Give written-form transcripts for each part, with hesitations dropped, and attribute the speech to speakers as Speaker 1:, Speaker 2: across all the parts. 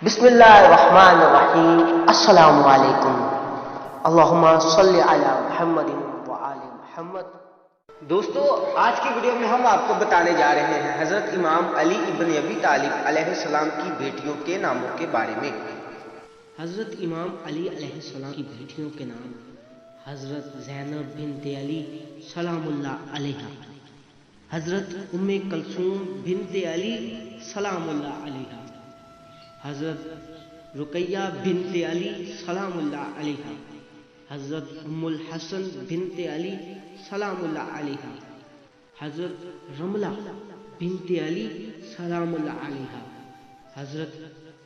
Speaker 1: بسم اللہ الرحمن الرحیم۔ السلام علیکم۔ اللہم صلی علی محمد وآل محمد۔ دوستو، آج کی ویڈیو میں ہم آپ کو بتانے جا رہے ہیں حضرت امام علی ابن ابی طالب علیہ السلام کی بیٹیوں کے ناموں کے بارے میں۔ حضرت امام علی علیہ السلام کی بیٹیوں کے نام: حضرت زینب بنت علی سلام اللہ علیہا، حضرت ام کلثوم بنت علی سلام اللہ علیہا، حضرت رقیہ بنت علی سلام اللہ علیہا، حضرت ام الحسن بنت علی سلام اللہ علیہا، حضرت رملہ بنت علی سلام اللہ علیہا، حضرت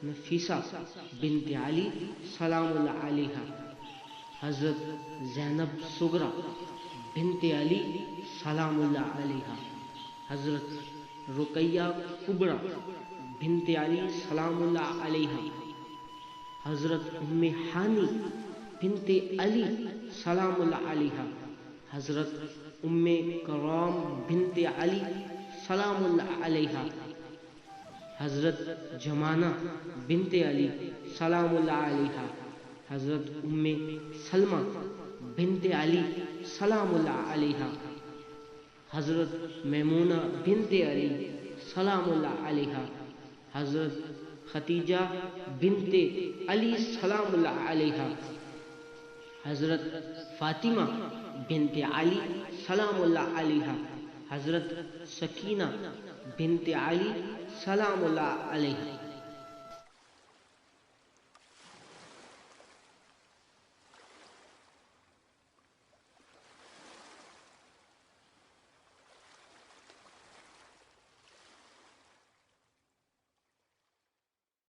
Speaker 1: نفیسہ بنت علی سلام اللہ علیہا، حضرت زینب صغرا بنت علی سلام اللہ علیہا، حضرت رقیہ کبریٰ بنت علی سلام اللہ علیہا، حضرت ام ہانی بنت علی سلام اللہ علیہا، حضرت ام کرام بنت علی سلام اللہ علیہا، حضرت جمانہ بنت علی سلام اللہ علیہا، حضرت ام سلمہ بنت علی سلام اللہ علیہا، حضرت میمونہ بنت علی سلام اللہ علیہا، حضرت ختیجہ بنت علی سلام اللہ علیہا، حضرت فاطمہ بنت علی سلام اللہ علیہا، حضرت سکینہ بنت علی سلام اللہ علیہا۔